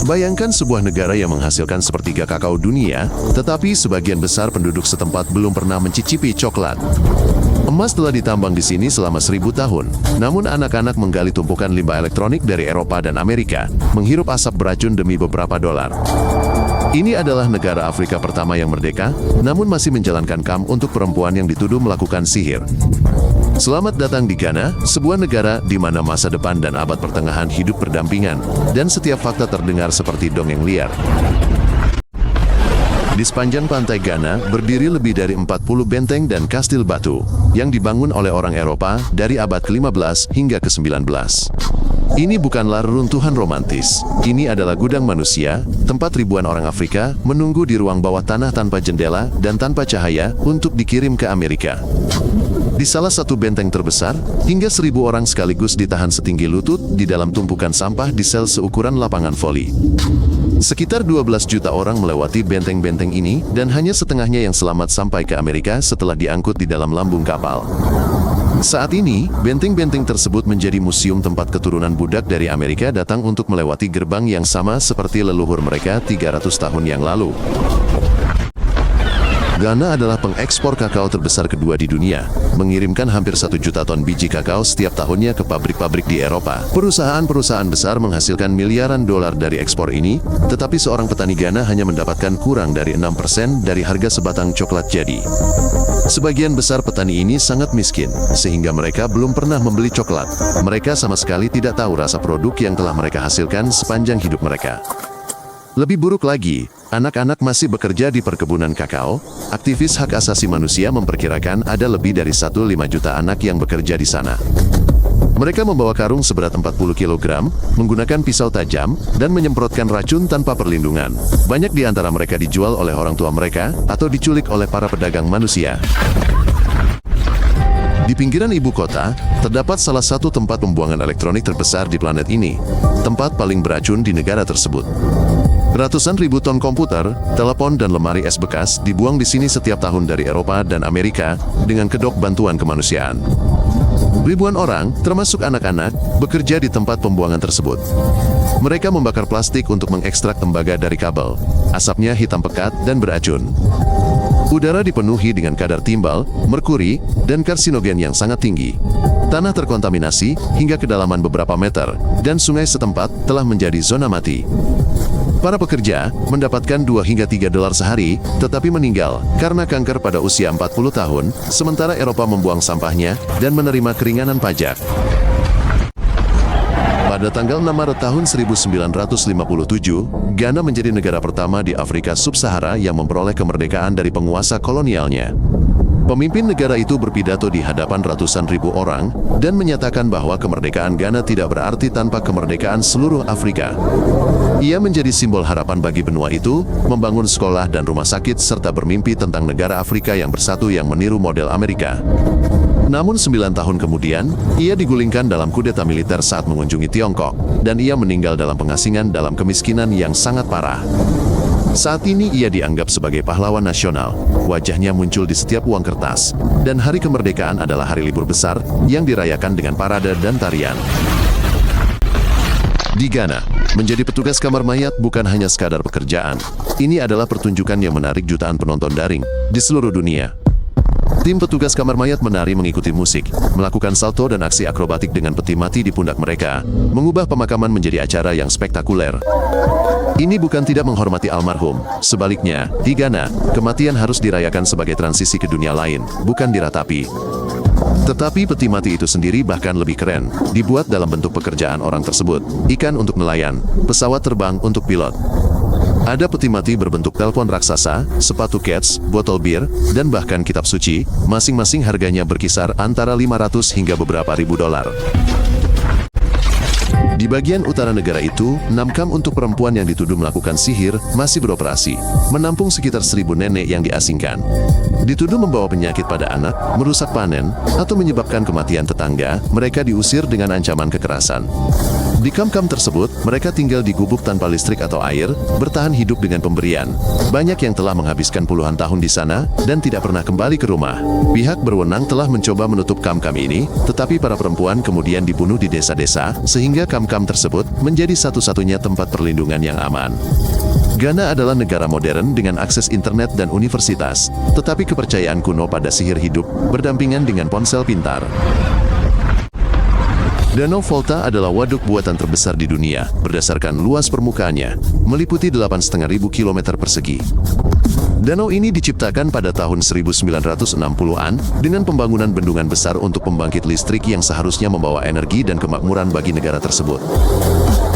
Bayangkan sebuah negara yang menghasilkan sepertiga kakao dunia, tetapi sebagian besar penduduk setempat belum pernah mencicipi coklat. Emas telah ditambang di sini selama 1000 tahun, namun anak-anak menggali tumpukan limbah elektronik dari Eropa dan Amerika, menghirup asap beracun demi beberapa dolar. Ini adalah negara Afrika pertama yang merdeka, namun masih menjalankan KAM untuk perempuan yang dituduh melakukan sihir. Selamat datang di Ghana, sebuah negara di mana masa depan dan abad pertengahan hidup berdampingan, dan setiap fakta terdengar seperti dongeng liar. Di sepanjang pantai Ghana, berdiri lebih dari 40 benteng dan kastil batu, yang dibangun oleh orang Eropa dari abad ke-15 hingga ke-19. Ini bukanlah reruntuhan romantis. Ini adalah gudang manusia, tempat ribuan orang Afrika menunggu di ruang bawah tanah tanpa jendela dan tanpa cahaya untuk dikirim ke Amerika. Di salah satu benteng terbesar, hingga 1000 orang sekaligus ditahan setinggi lutut di dalam tumpukan sampah di sel seukuran lapangan voli. Sekitar 12 juta orang melewati benteng-benteng ini, dan hanya setengahnya yang selamat sampai ke Amerika setelah diangkut di dalam lambung kapal. Saat ini, benteng-benteng tersebut menjadi museum tempat keturunan budak dari Amerika datang untuk melewati gerbang yang sama seperti leluhur mereka 300 tahun yang lalu. Ghana adalah pengekspor kakao terbesar kedua di dunia, mengirimkan hampir 1 juta ton biji kakao setiap tahunnya ke pabrik-pabrik di Eropa. Perusahaan-perusahaan besar menghasilkan miliaran dolar dari ekspor ini, tetapi seorang petani Ghana hanya mendapatkan kurang dari 6% dari harga sebatang coklat jadi. Sebagian besar petani ini sangat miskin, sehingga mereka belum pernah membeli coklat. Mereka sama sekali tidak tahu rasa produk yang telah mereka hasilkan sepanjang hidup mereka. Lebih buruk lagi, anak-anak masih bekerja di perkebunan kakao. Aktivis hak asasi manusia memperkirakan ada lebih dari 1,5 juta anak yang bekerja di sana. Mereka membawa karung seberat 40 kg, menggunakan pisau tajam, dan menyemprotkan racun tanpa perlindungan. Banyak di antara mereka dijual oleh orang tua mereka, atau diculik oleh para pedagang manusia. Di pinggiran ibu kota, terdapat salah satu tempat pembuangan elektronik terbesar di planet ini, tempat paling beracun di negara tersebut. Ratusan ribu ton komputer, telepon, dan lemari es bekas dibuang di sini setiap tahun dari Eropa dan Amerika dengan kedok bantuan kemanusiaan. Ribuan orang, termasuk anak-anak, bekerja di tempat pembuangan tersebut. Mereka membakar plastik untuk mengekstrak tembaga dari kabel. Asapnya hitam pekat dan beracun. Udara dipenuhi dengan kadar timbal, merkuri, dan karsinogen yang sangat tinggi. Tanah terkontaminasi hingga kedalaman beberapa meter, dan sungai setempat telah menjadi zona mati. Para pekerja mendapatkan 2 hingga 3 dolar sehari, tetapi meninggal karena kanker pada usia 40 tahun, sementara Eropa membuang sampahnya dan menerima keringanan pajak. Pada tanggal 6 Maret tahun 1957, Ghana menjadi negara pertama di Afrika Sub-Sahara yang memperoleh kemerdekaan dari penguasa kolonialnya. Pemimpin negara itu berpidato di hadapan ratusan ribu orang dan menyatakan bahwa kemerdekaan Ghana tidak berarti tanpa kemerdekaan seluruh Afrika. Ia menjadi simbol harapan bagi benua itu, membangun sekolah dan rumah sakit serta bermimpi tentang negara Afrika yang bersatu yang meniru model Amerika. Namun 9 tahun kemudian, ia digulingkan dalam kudeta militer saat mengunjungi Tiongkok, dan ia meninggal dalam pengasingan dalam kemiskinan yang sangat parah. Saat ini ia dianggap sebagai pahlawan nasional, wajahnya muncul di setiap uang kertas, dan hari kemerdekaan adalah hari libur besar yang dirayakan dengan parade dan tarian. Di Ghana, menjadi petugas kamar mayat bukan hanya sekadar pekerjaan. Ini adalah pertunjukan yang menarik jutaan penonton daring di seluruh dunia. Tim petugas kamar mayat menari mengikuti musik, melakukan salto dan aksi akrobatik dengan peti mati di pundak mereka, mengubah pemakaman menjadi acara yang spektakuler. Ini bukan tidak menghormati almarhum, sebaliknya, di Ghana, kematian harus dirayakan sebagai transisi ke dunia lain, bukan diratapi. Tetapi peti mati itu sendiri bahkan lebih keren, dibuat dalam bentuk pekerjaan orang tersebut, ikan untuk nelayan, pesawat terbang untuk pilot. Ada peti mati berbentuk telepon raksasa, sepatu Keds, botol bir, dan bahkan kitab suci, masing-masing harganya berkisar antara 500 hingga beberapa ribu dolar. Di bagian utara negara itu, 6 kamp untuk perempuan yang dituduh melakukan sihir masih beroperasi, menampung sekitar 1000 nenek yang diasingkan. Dituduh membawa penyakit pada anak, merusak panen, atau menyebabkan kematian tetangga, mereka diusir dengan ancaman kekerasan. Di kamp-kamp tersebut, mereka tinggal di gubuk tanpa listrik atau air, bertahan hidup dengan pemberian. Banyak yang telah menghabiskan puluhan tahun di sana, dan tidak pernah kembali ke rumah. Pihak berwenang telah mencoba menutup kamp-kamp ini, tetapi para perempuan kemudian dibunuh di desa-desa, sehingga kamp-kamp tersebut menjadi satu-satunya tempat perlindungan yang aman. Ghana adalah negara modern dengan akses internet dan universitas, tetapi kepercayaan kuno pada sihir hidup berdampingan dengan ponsel pintar. Danau Volta adalah waduk buatan terbesar di dunia, berdasarkan luas permukaannya, meliputi 8.500 km persegi. Danau ini diciptakan pada tahun 1960-an dengan pembangunan bendungan besar untuk pembangkit listrik yang seharusnya membawa energi dan kemakmuran bagi negara tersebut.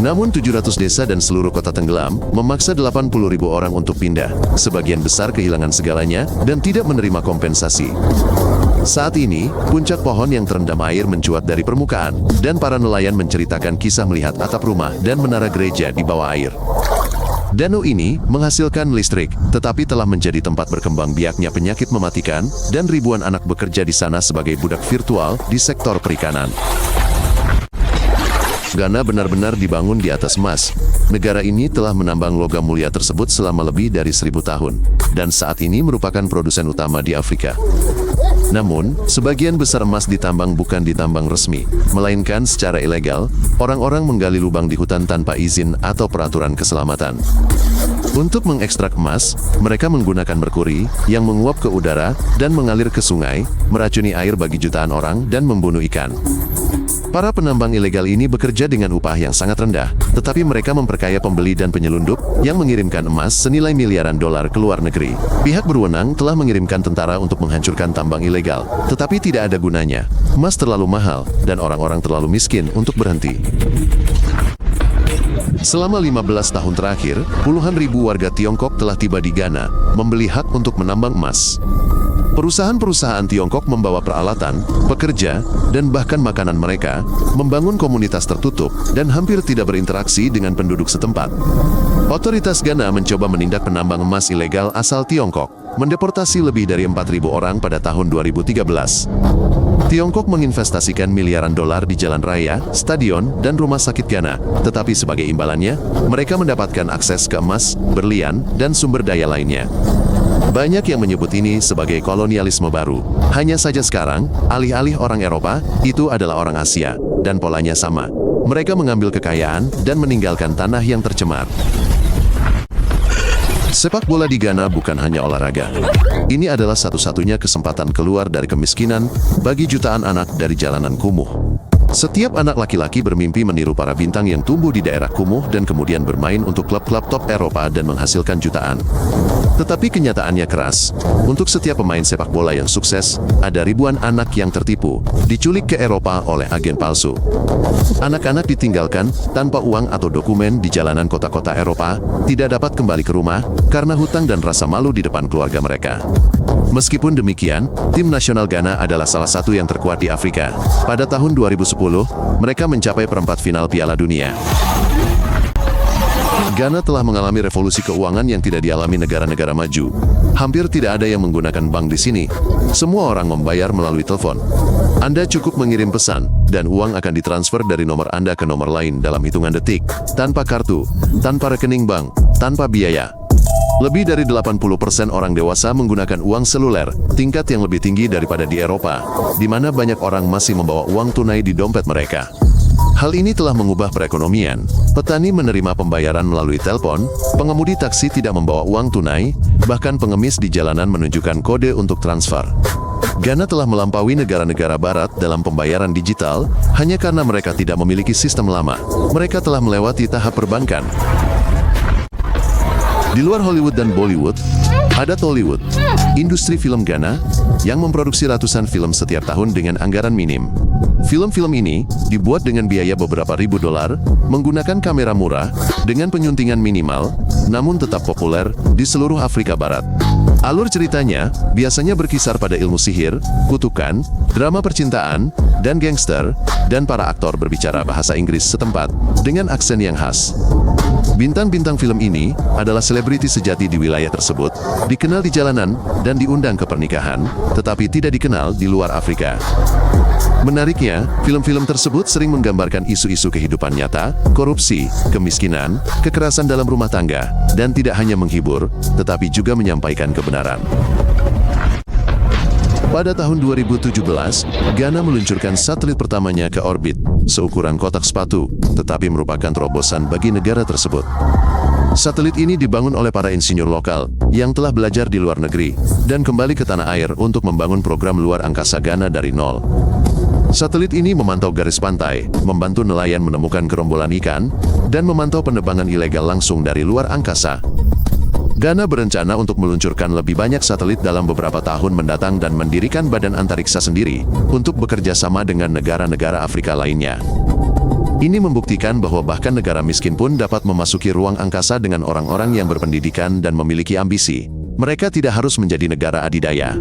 Namun 700 desa dan seluruh kota tenggelam, memaksa 80.000 orang untuk pindah. Sebagian besar kehilangan segalanya dan tidak menerima kompensasi. Saat ini, puncak pohon yang terendam air mencuat dari permukaan, dan para nelayan menceritakan kisah melihat atap rumah dan menara gereja di bawah air. Danau ini menghasilkan listrik, tetapi telah menjadi tempat berkembang biaknya penyakit mematikan, dan ribuan anak bekerja di sana sebagai budak virtual di sektor perikanan. Ghana benar-benar dibangun di atas emas. Negara ini telah menambang logam mulia tersebut selama lebih dari 1000 tahun, dan saat ini merupakan produsen utama di Afrika. Namun, sebagian besar emas ditambang bukan ditambang resmi, melainkan secara ilegal. Orang-orang menggali lubang di hutan tanpa izin atau peraturan keselamatan. Untuk mengekstrak emas, mereka menggunakan merkuri yang menguap ke udara dan mengalir ke sungai, meracuni air bagi jutaan orang dan membunuh ikan. Para penambang ilegal ini bekerja dengan upah yang sangat rendah, tetapi mereka memperkaya pembeli dan penyelundup yang mengirimkan emas senilai miliaran dolar ke luar negeri. Pihak berwenang telah mengirimkan tentara untuk menghancurkan tambang ilegal, tetapi tidak ada gunanya. Emas terlalu mahal, dan orang-orang terlalu miskin untuk berhenti. Selama 15 tahun terakhir, puluhan ribu warga Tiongkok telah tiba di Ghana, membeli hak untuk menambang emas. Perusahaan-perusahaan Tiongkok membawa peralatan, pekerja, dan bahkan makanan mereka, membangun komunitas tertutup, dan hampir tidak berinteraksi dengan penduduk setempat. Otoritas Ghana mencoba menindak penambang emas ilegal asal Tiongkok, mendeportasi lebih dari 4.000 orang pada tahun 2013. Tiongkok menginvestasikan miliaran dolar di jalan raya, stadion, dan rumah sakit Ghana, tetapi sebagai imbalannya, mereka mendapatkan akses ke emas, berlian, dan sumber daya lainnya. Banyak yang menyebut ini sebagai kolonialisme baru. Hanya saja sekarang, alih-alih orang Eropa, itu adalah orang Asia, dan polanya sama. Mereka mengambil kekayaan dan meninggalkan tanah yang tercemar. Sepak bola di Ghana bukan hanya olahraga. Ini adalah satu-satunya kesempatan keluar dari kemiskinan bagi jutaan anak dari jalanan kumuh. Setiap anak laki-laki bermimpi meniru para bintang yang tumbuh di daerah kumuh dan kemudian bermain untuk klub-klub top Eropa dan menghasilkan jutaan. Tetapi kenyataannya keras. Untuk setiap pemain sepak bola yang sukses, ada ribuan anak yang tertipu, diculik ke Eropa oleh agen palsu. Anak-anak ditinggalkan tanpa uang atau dokumen di jalanan kota-kota Eropa, tidak dapat kembali ke rumah karena hutang dan rasa malu di depan keluarga mereka. Meskipun demikian, tim nasional Ghana adalah salah satu yang terkuat di Afrika. Pada tahun 2010, mereka mencapai perempat final Piala Dunia. Ghana telah mengalami revolusi keuangan yang tidak dialami negara-negara maju. Hampir tidak ada yang menggunakan bank di sini. Semua orang membayar melalui telepon. Anda cukup mengirim pesan, dan uang akan ditransfer dari nomor Anda ke nomor lain dalam hitungan detik, tanpa kartu, tanpa rekening bank, tanpa biaya. Lebih dari 80% orang dewasa menggunakan uang seluler, tingkat yang lebih tinggi daripada di Eropa, di mana banyak orang masih membawa uang tunai di dompet mereka. Hal ini telah mengubah perekonomian. Petani menerima pembayaran melalui telepon, pengemudi taksi tidak membawa uang tunai, bahkan pengemis di jalanan menunjukkan kode untuk transfer. Ghana telah melampaui negara-negara barat dalam pembayaran digital, hanya karena mereka tidak memiliki sistem lama. Mereka telah melewati tahap perbankan. Di luar Hollywood dan Bollywood, ada Tollywood, industri film Ghana, yang memproduksi ratusan film setiap tahun dengan anggaran minim. Film-film ini dibuat dengan biaya beberapa ribu dolar, menggunakan kamera murah, dengan penyuntingan minimal, namun tetap populer di seluruh Afrika Barat. Alur ceritanya biasanya berkisar pada ilmu sihir, kutukan, drama percintaan, dan gangster, dan para aktor berbicara bahasa Inggris setempat dengan aksen yang khas. Bintang-bintang film ini adalah selebriti sejati di wilayah tersebut, dikenal di jalanan dan diundang ke pernikahan, tetapi tidak dikenal di luar Afrika. Menariknya, film-film tersebut sering menggambarkan isu-isu kehidupan nyata, korupsi, kemiskinan, kekerasan dalam rumah tangga, dan tidak hanya menghibur, tetapi juga menyampaikan kebenaran. Pada tahun 2017, Ghana meluncurkan satelit pertamanya ke orbit, seukuran kotak sepatu, tetapi merupakan terobosan bagi negara tersebut. Satelit ini dibangun oleh para insinyur lokal yang telah belajar di luar negeri dan kembali ke tanah air untuk membangun program luar angkasa Ghana dari nol. Satelit ini memantau garis pantai, membantu nelayan menemukan gerombolan ikan, dan memantau penerbangan ilegal langsung dari luar angkasa. Ghana berencana untuk meluncurkan lebih banyak satelit dalam beberapa tahun mendatang dan mendirikan badan antariksa sendiri untuk bekerja sama dengan negara-negara Afrika lainnya. Ini membuktikan bahwa bahkan negara miskin pun dapat memasuki ruang angkasa dengan orang-orang yang berpendidikan dan memiliki ambisi. Mereka tidak harus menjadi negara adidaya.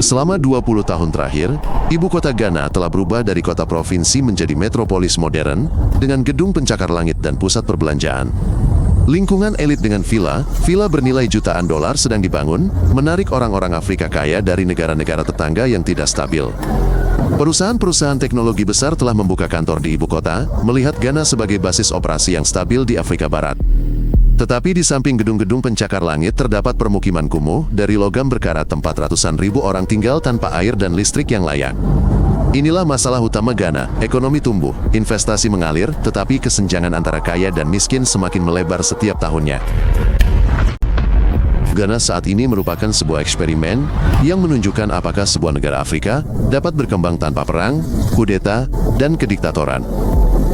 Selama 20 tahun terakhir, ibu kota Ghana telah berubah dari kota provinsi menjadi metropolis modern dengan gedung pencakar langit dan pusat perbelanjaan. Lingkungan elit dengan villa bernilai jutaan dolar sedang dibangun, menarik orang-orang Afrika kaya dari negara-negara tetangga yang tidak stabil. Perusahaan-perusahaan teknologi besar telah membuka kantor di ibu kota, melihat Ghana sebagai basis operasi yang stabil di Afrika Barat. Tetapi di samping gedung-gedung pencakar langit terdapat permukiman kumuh dari logam berkarat tempat ratusan ribu orang tinggal tanpa air dan listrik yang layak. Inilah masalah utama Ghana, ekonomi tumbuh, investasi mengalir, tetapi kesenjangan antara kaya dan miskin semakin melebar setiap tahunnya. Ghana saat ini merupakan sebuah eksperimen yang menunjukkan apakah sebuah negara Afrika dapat berkembang tanpa perang, kudeta, dan kediktatoran.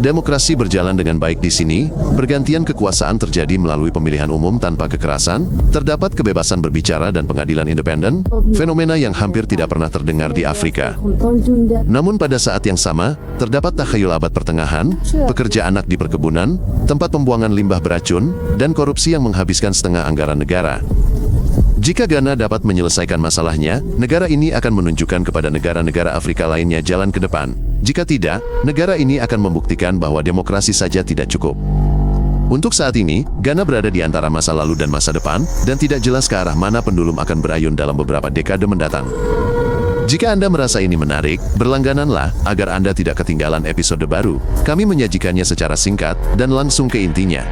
Demokrasi berjalan dengan baik di sini, pergantian kekuasaan terjadi melalui pemilihan umum tanpa kekerasan, terdapat kebebasan berbicara dan pengadilan independen, fenomena yang hampir tidak pernah terdengar di Afrika. Namun pada saat yang sama, terdapat takhayul abad pertengahan, pekerja anak di perkebunan, tempat pembuangan limbah beracun, dan korupsi yang menghabiskan setengah anggaran negara. Jika Ghana dapat menyelesaikan masalahnya, negara ini akan menunjukkan kepada negara-negara Afrika lainnya jalan ke depan. Jika tidak, negara ini akan membuktikan bahwa demokrasi saja tidak cukup. Untuk saat ini, Ghana berada di antara masa lalu dan masa depan, dan tidak jelas ke arah mana pendulum akan berayun dalam beberapa dekade mendatang. Jika Anda merasa ini menarik, berlanggananlah agar Anda tidak ketinggalan episode baru. Kami menyajikannya secara singkat dan langsung ke intinya.